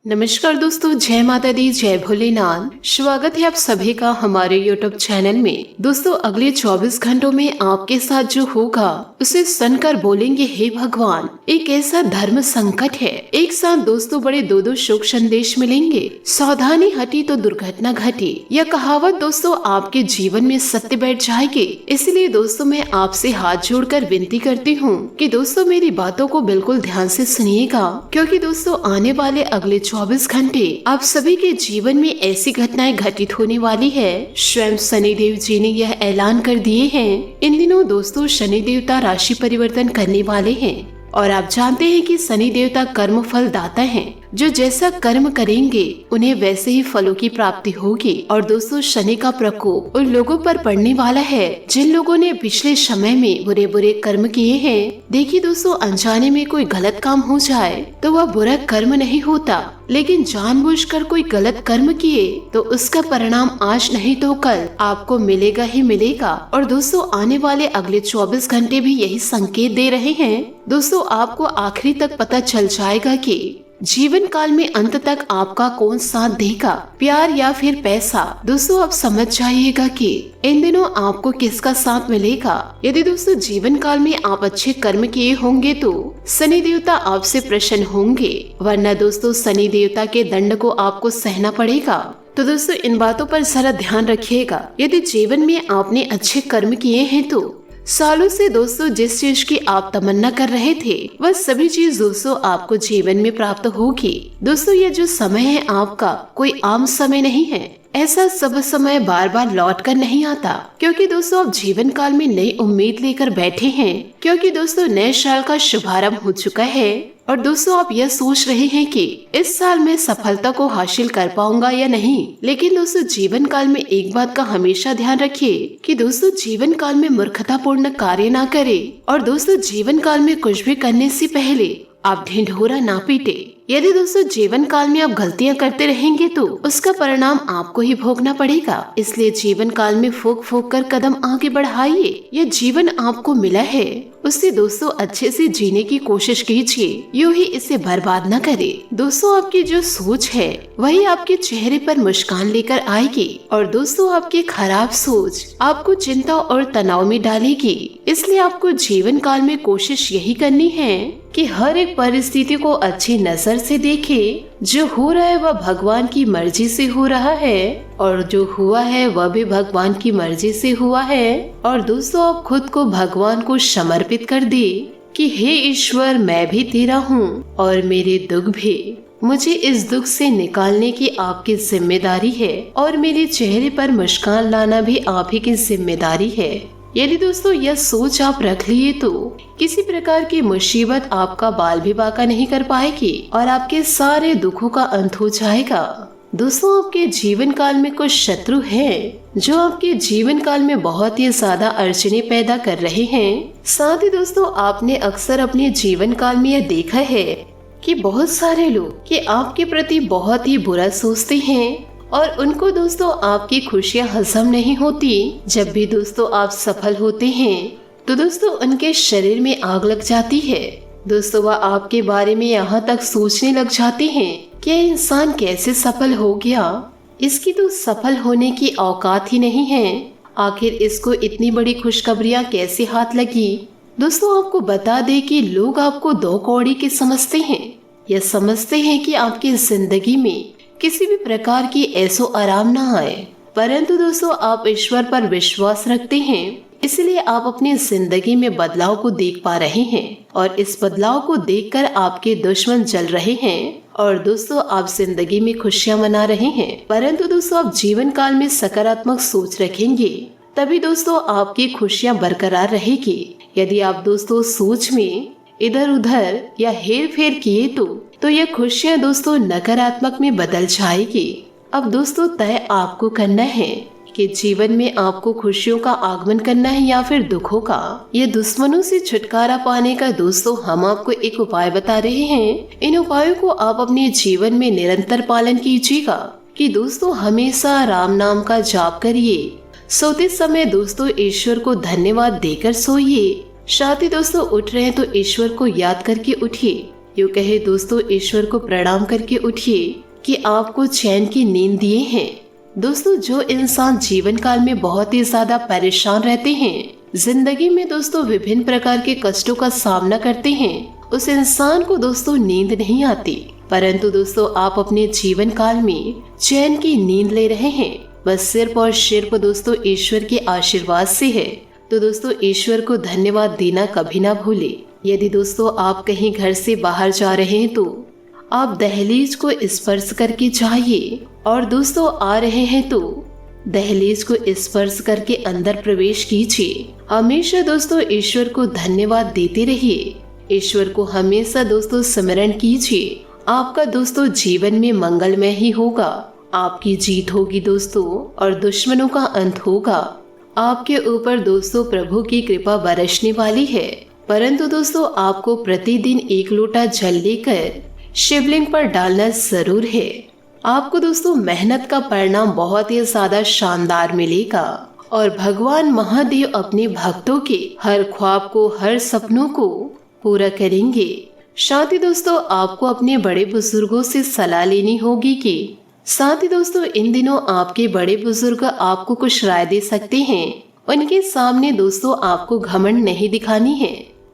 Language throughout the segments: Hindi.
नमस्कार दोस्तों, जय माता दी, जय भोलेनाथ। स्वागत है आप सभी का हमारे YouTube चैनल में। दोस्तों, अगले 24 घंटों में आपके साथ जो होगा उसे सुनकर बोलेंगे, हे भगवान, एक ऐसा धर्म संकट है। एक साथ दोस्तों बड़े दो शुभ संदेश मिलेंगे। सावधानी हटी तो दुर्घटना घटी। यह कहावत दोस्तों आपके जीवन में सत्य बैठ जाएगी। इसलिए दोस्तों मैं आपसे हाथ जोड़कर विनती करती हूँ कि दोस्तों मेरी बातों को बिल्कुल ध्यान से सुनिएगा, क्योंकि दोस्तों आने वाले अगले 24 घंटे आप सभी के जीवन में ऐसी घटनाएं घटित होने वाली है। स्वयं शनिदेव जी ने यह ऐलान कर दिए हैं। इन दिनों दोस्तों शनि देवता राशि परिवर्तन करने वाले हैं और आप जानते हैं कि शनि देवता कर्म फल दाता हैं। जो जैसा कर्म करेंगे उन्हें वैसे ही फलों की प्राप्ति होगी। और दोस्तों शनि का प्रकोप उन लोगों पर पड़ने वाला है जिन लोगों ने पिछले समय में बुरे बुरे कर्म किए हैं। देखिए दोस्तों, अनजाने में कोई गलत काम हो जाए तो वह बुरा कर्म नहीं होता, लेकिन जानबूझकर कोई गलत कर्म किए तो उसका परिणाम आज नहीं तो कल आपको मिलेगा ही मिलेगा। और दोस्तों आने वाले अगले 24 घंटे भी यही संकेत दे रहे हैं। दोस्तों आपको आखिरी तक पता चल जाएगा कि जीवन काल में अंत तक आपका कौन साथ देगा, प्यार या फिर पैसा। दोस्तों आप समझ जाइएगा कि इन दिनों आपको किसका साथ मिलेगा। यदि दोस्तों जीवन काल में आप अच्छे कर्म किए होंगे तो शनि देवता आपसे प्रसन्न होंगे, वरना दोस्तों शनि देवता के दंड को आपको सहना पड़ेगा। तो दोस्तों इन बातों पर जरा ध्यान रखिएगा। यदि जीवन में आपने अच्छे कर्म किए हैं तो सालों से दोस्तों जिस चीज की आप तमन्ना कर रहे थे वह सभी चीज दोस्तों आपको जीवन में प्राप्त होगी। दोस्तों ये जो समय है आपका कोई आम समय नहीं है। ऐसा सब समय बार बार लौट कर नहीं आता, क्योंकि दोस्तों आप जीवन काल में नई उम्मीद लेकर बैठे हैं। क्योंकि दोस्तों नए साल का शुभारंभ हो चुका है और दोस्तों आप यह सोच रहे हैं कि इस साल में सफलता को हासिल कर पाऊंगा या नहीं। लेकिन दोस्तों जीवन काल में एक बात का हमेशा ध्यान रखिए कि दोस्तों जीवन काल में मूर्खतापूर्ण कार्य ना करें। और दोस्तों जीवन काल में कुछ भी करने से पहले आप ढिंढोरा ना पीटे। यदि दोस्तों जीवन काल में आप गलतियां करते रहेंगे तो उसका परिणाम आपको ही भोगना पड़ेगा। इसलिए जीवन काल में फूंक फूंक कर कदम आगे बढ़ाइए। यह जीवन आपको मिला है, उससे दोस्तों अच्छे से जीने की कोशिश कीजिए, यूं ही इसे बर्बाद न करें। दोस्तों आपकी जो सोच है वही आपके चेहरे पर मुस्कान लेकर आएगी। और दोस्तों आपकी खराब सोच आपको चिंता और तनाव में डालेगी। इसलिए आपको जीवन काल में कोशिश यही करनी है कि हर एक परिस्थिति को अच्छी नजर से देखे। जो हो रहा है वह भगवान की मर्जी से हो रहा है और जो हुआ है वह भी भगवान की मर्जी से हुआ है। और दोस्तों आप खुद को भगवान को समर्पित कर दे कि हे ईश्वर, मैं भी तेरा हूँ और मेरे दुख भी, मुझे इस दुख से निकालने की आपकी जिम्मेदारी है और मेरे चेहरे पर मुस्कान लाना भी आप ही की जिम्मेदारी है। यदि दोस्तों यह सोच आप रख लिए तो किसी प्रकार की मुसीबत आपका बाल भी बाका नहीं कर पाएगी और आपके सारे दुखों का अंत हो जाएगा। दोस्तों आपके जीवन काल में कुछ शत्रु हैं जो आपके जीवन काल में बहुत ही ज्यादा अड़चने पैदा कर रहे हैं। साथ ही दोस्तों आपने अक्सर अपने जीवन काल में यह देखा है कि बहुत सारे लोग कि आपके प्रति बहुत ही बुरा सोचते हैं और उनको दोस्तों आपकी खुशियां हजम नहीं होती। जब भी दोस्तों आप सफल होते हैं तो दोस्तों उनके शरीर में आग लग जाती है। दोस्तों वह आपके बारे में यहाँ तक सोचने लग जाते हैं कि यह इंसान कैसे सफल हो गया, इसकी तो सफल होने की औकात ही नहीं है, आखिर इसको इतनी बड़ी खुशखबरियां कैसे हाथ लगी। दोस्तों आपको बता दे कि लोग आपको दो कौड़ी के समझते हैं। यह समझते हैं कि आपकी जिंदगी में किसी भी प्रकार की ऐसो आराम ना आए, परंतु दोस्तों आप ईश्वर पर विश्वास रखते हैं, इसलिए आप अपनी जिंदगी में बदलाव को देख पा रहे हैं और इस बदलाव को देखकर आपके दुश्मन जल रहे हैं और दोस्तों आप जिंदगी में खुशियां मना रहे हैं। परंतु दोस्तों आप जीवन काल में सकारात्मक सोच रखेंगे तभी दोस्तों आपकी खुशियां बरकरार रहेगी। यदि आप दोस्तों सोच में इधर उधर या हेर फेर किए तो यह खुशियां दोस्तों नकारात्मक में बदल जाएगी। अब दोस्तों तय आपको करना है कि जीवन में आपको खुशियों का आगमन करना है या फिर दुखों का। ये दुश्मनों से छुटकारा पाने का दोस्तों हम आपको एक उपाय बता रहे हैं। इन उपायों को आप अपने जीवन में निरंतर पालन कीजिएगा कि दोस्तों हमेशा राम नाम का जाप करिए। सोते समय दोस्तों ईश्वर को धन्यवाद देकर सोइए। साथ ही दोस्तों उठ रहे हैं तो ईश्वर को याद करके उठिए। यूँ कहे दोस्तों ईश्वर को प्रणाम करके उठिए कि आपको चैन की नींद दिए हैं। दोस्तों जो इंसान जीवन काल में बहुत ही ज्यादा परेशान रहते हैं, जिंदगी में दोस्तों विभिन्न प्रकार के कष्टों का सामना करते हैं, उस इंसान को दोस्तों नींद नहीं आती। परंतु दोस्तों आप अपने जीवन काल में चैन की नींद ले रहे हैं, बस सिर्फ और सिर्फ दोस्तों ईश्वर के आशीर्वाद से है। तो दोस्तों ईश्वर को धन्यवाद देना कभी ना भूले। यदि दोस्तों आप कहीं घर से बाहर जा रहे हैं तो आप दहलीज को स्पर्श करके जाइए, और दोस्तों आ रहे हैं तो दहलीज को स्पर्श करके अंदर प्रवेश कीजिए। हमेशा दोस्तों ईश्वर को धन्यवाद देते रहिए। ईश्वर को हमेशा दोस्तों स्मरण कीजिए। आपका दोस्तों जीवन में मंगलमय ही होगा। आपकी जीत होगी दोस्तों, और दुश्मनों का अंत होगा। आपके ऊपर दोस्तों प्रभु की कृपा बरसने वाली है। परंतु दोस्तों आपको प्रतिदिन 1 लोटा जल लेकर शिवलिंग पर डालना जरूर है। आपको दोस्तों मेहनत का परिणाम बहुत ही ज्यादा शानदार मिलेगा, और भगवान महादेव अपने भक्तों के हर ख्वाब को, हर सपनों को पूरा करेंगे। साथ ही दोस्तों आपको अपने बड़े बुजुर्गों से सलाह लेनी होगी कि साथ ही दोस्तों इन दिनों आपके बड़े बुजुर्ग आपको कुछ राय दे सकते हैं। उनके सामने दोस्तों आपको घमंड नहीं दिखानी है।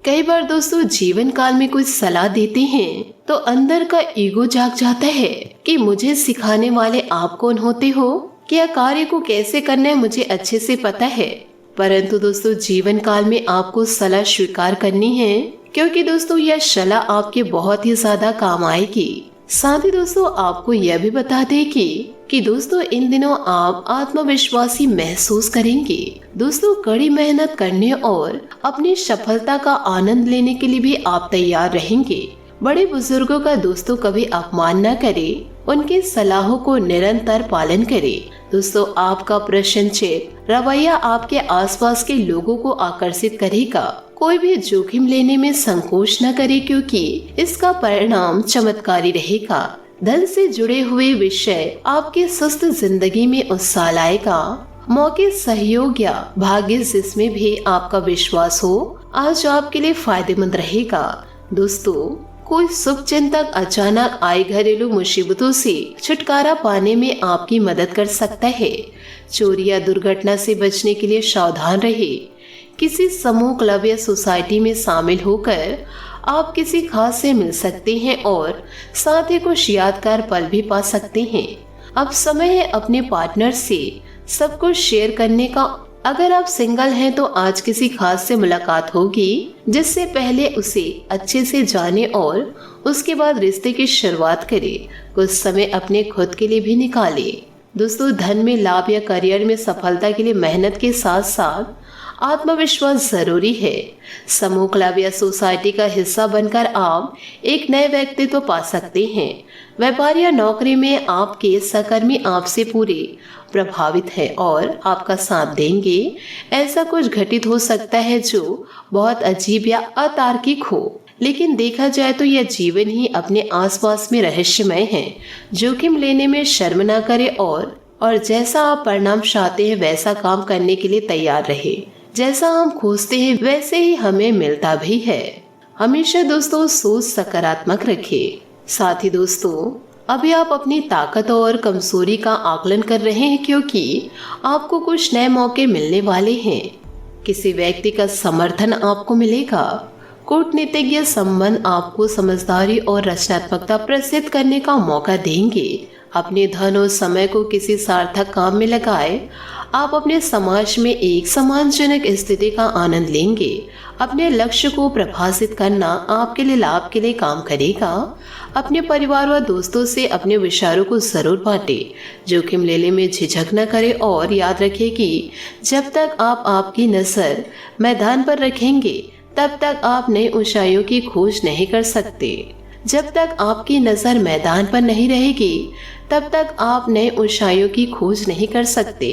कई बार दोस्तों जीवन काल में कुछ सलाह देते हैं तो अंदर का ईगो जाग जाता है कि मुझे सिखाने वाले आप कौन होते हो, क्या कार्य को कैसे करना है मुझे अच्छे से पता है। परंतु दोस्तों जीवन काल में आपको सलाह स्वीकार करनी है, क्योंकि दोस्तों यह सलाह आपके बहुत ही ज्यादा काम आएगी। साथ ही दोस्तों आपको यह भी बता दें कि दोस्तों इन दिनों आप आत्मविश्वासी महसूस करेंगे। दोस्तों कड़ी मेहनत करने और अपनी सफलता का आनंद लेने के लिए भी आप तैयार रहेंगे। बड़े बुजुर्गों का दोस्तों कभी अपमान न करें, उनके सलाहों को निरंतर पालन करें। दोस्तों आपका प्रसन्नचित्त रवैया आपके आसपास के लोगों को आकर्षित करेगा। कोई भी जोखिम लेने में संकोच न करे, क्योंकि इसका परिणाम चमत्कारी रहेगा। धन से जुड़े हुए विषय आपके सुस्त जिंदगी में उत्साह लाएगा। मौके, सहयोग या भाग्य जिसमें भी आपका विश्वास हो आज आपके लिए फायदेमंद रहेगा। दोस्तों कोई शुभ चिंतक अचानक आए घरेलू मुसीबतों से छुटकारा पाने में आपकी मदद कर सकता है। चोरी या दुर्घटना से बचने के लिए सावधान रहे। किसी समूह, क्लब या सोसाइटी में शामिल होकर आप किसी खास से मिल सकते हैं और साथ ही कुछ यादगार पल भी पा सकते हैं। अब समय है अपने पार्टनर से सब कुछ शेयर करने का। अगर आप सिंगल हैं तो आज किसी खास से मुलाकात होगी, जिससे पहले उसे अच्छे से जाने और उसके बाद रिश्ते की शुरुआत करें। कुछ समय अपने खुद के लिए भी निकालें। दोस्तों धन में लाभ या करियर में सफलता के लिए मेहनत के साथ साथ आत्मविश्वास जरूरी है। समूह, क्लब या सोसाइटी का हिस्सा बनकर आप एक नए व्यक्तित्व पा सकते हैं। व्यापार या नौकरी में आपके सहकर्मी आपसे पूरे प्रभावित है और आपका साथ देंगे। ऐसा कुछ घटित हो सकता है जो बहुत अजीब या अतार्किक हो, लेकिन देखा जाए तो यह जीवन ही अपने आसपास में रहस्यमय है। जोखिम लेने में शर्म ना करें और जैसा आप परिणाम चाहते हैं वैसा काम करने के लिए तैयार रहे। जैसा हम खोजते हैं वैसे ही हमें मिलता भी है। हमेशा दोस्तों सोच सकारात्मक रखें। साथ ही दोस्तों अभी आप अपनी ताकत और कमजोरी का आकलन कर रहे हैं, क्योंकि आपको कुछ नए मौके मिलने वाले हैं। किसी व्यक्ति का समर्थन आपको मिलेगा। कूटनीतिज्ञ संबंध आपको समझदारी और रचनात्मकता प्रसिद्ध करने का मौका देंगे। अपने धन और समय को किसी सार्थक काम में लगाए। आप अपने समाज में एक सम्मानजनक स्थिति का आनंद लेंगे। अपने लक्ष्य को प्रभावित करना आपके लिए लाभ के लिए काम करेगा। अपने परिवार व दोस्तों से अपने विचारों को जरूर बांटें। जोखिम लेने में झिझक न करें और याद रखें कि जब तक आप आपकी नजर मैदान पर रखेंगे तब तक आप नई ऊंचाइयों की खोज नहीं कर सकते। जब तक आपकी नजर मैदान पर नहीं रहेगी तब तक आप नए ऊंचाइयों की खोज नहीं कर सकते।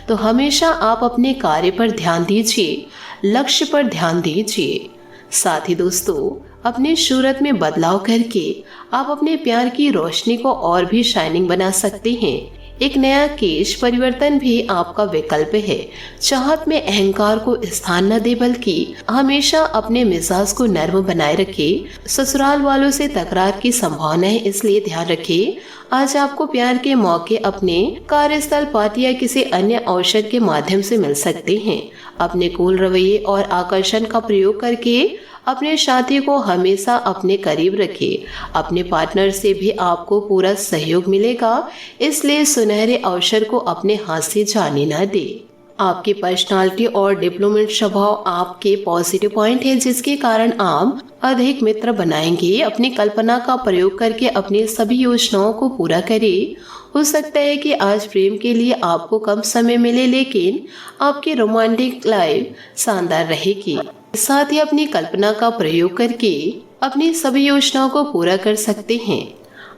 तो हमेशा आप अपने कार्य पर ध्यान दीजिए, लक्ष्य पर ध्यान दीजिए। साथ ही दोस्तों अपनी सूरत में बदलाव करके आप अपने प्यार की रोशनी को और भी शाइनिंग बना सकते हैं। एक नया केश परिवर्तन भी आपका विकल्प है। चाहत में अहंकार को स्थान न दे, बल्कि हमेशा अपने मिजाज को नर्म बनाए रखे। ससुराल वालों से तकरार की संभावना है, इसलिए ध्यान रखें। आज आपको प्यार के मौके अपने कार्यस्थल, पार्टी या किसी अन्य अवसर के माध्यम से मिल सकते हैं। अपने कूल रवैये और आकर्षण का प्रयोग करके अपने साथी को हमेशा अपने करीब रखें। अपने पार्टनर से भी आपको पूरा सहयोग मिलेगा, इसलिए सुनहरे अवसर को अपने हाथ से जाने न दें। आपकी पर्सनालिटी और डिप्लोमेट स्वभाव आपके पॉजिटिव पॉइंट है, जिसके कारण आप अधिक मित्र बनाएंगे। अपनी कल्पना का प्रयोग करके अपनी सभी योजनाओं को पूरा करें। हो सकता है कि आज प्रेम के लिए आपको कम समय मिले, लेकिन आपकी रोमांटिक लाइफ शानदार रहेगी। साथ ही अपनी कल्पना का प्रयोग करके अपनी सभी योजनाओं को पूरा कर सकते हैं।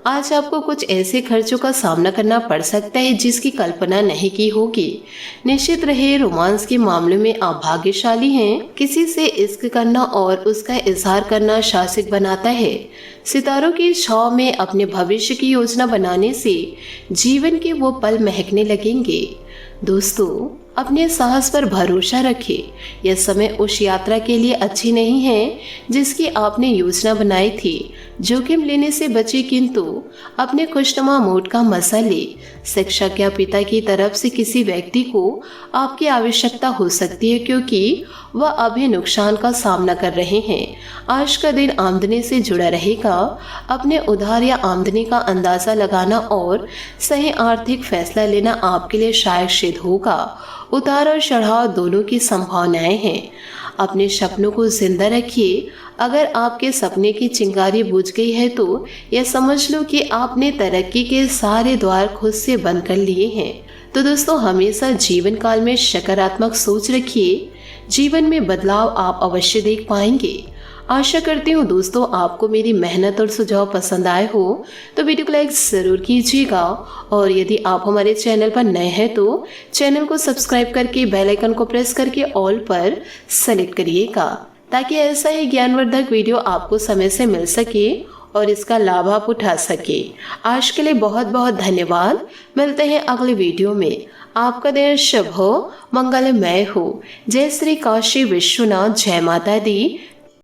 आज आपको कुछ ऐसे खर्चों का सामना करना पड़ सकता है जिसकी कल्पना नहीं की होगी। निश्चित रहे, रोमांस के मामले में आप भाग्यशाली हैं। किसी से इश्क करना और उसका इजहार करना शासिक बनाता है। सितारों की छांव में अपने भविष्य की योजना बनाने से जीवन के वो पल महकने लगेंगे। दोस्तों, अपने साहस पर भरोसा रखें। यह समय उस यात्रा के लिए अच्छी नहीं है जिसकी आपने योजना बनाई थी। जोखिम लेने से बचे, किंतु अपने खुशनुमा मूड का मजा ले। शिक्षक या पिता की तरफ से किसी व्यक्ति को आपकी आवश्यकता हो सकती है, क्योंकि वह अभी नुकसान का सामना कर रहे हैं। आज का दिन आमदनी से जुड़ा रहेगा। अपने उधार या आमदनी का अंदाजा लगाना और सही आर्थिक फैसला लेना आपके लिए शायद सिद्ध होगा। उतार और चढ़ाव दोनों की संभावनाएं हैं। अपने सपनों को जिंदा रखिए। अगर आपके सपने की चिंगारी बुझ गई है तो यह समझ लो कि आपने तरक्की के सारे द्वार खुद से बंद कर लिए हैं। तो दोस्तों, हमेशा जीवन काल में सकारात्मक सोच रखिए। जीवन में बदलाव आप अवश्य देख पाएंगे। आशा करती हूँ दोस्तों, आपको मेरी मेहनत और सुझाव पसंद आए हो तो वीडियो को लाइक जरूर कीजिएगा। और यदि आप हमारे चैनल पर नए हैं तो चैनल को सब्सक्राइब करके बेल आइकन को प्रेस करके ऑल पर सेलेक्ट करिएगा, ताकि ऐसा ही ज्ञानवर्धक वीडियो आपको समय से मिल सके और इसका लाभ आप उठा सके। आज के लिए बहुत बहुत धन्यवाद। मिलते हैं अगले वीडियो में। आपका दिन शुभ हो, मंगलमय हो। जय श्री काशी विश्वनाथ, जय माता दी,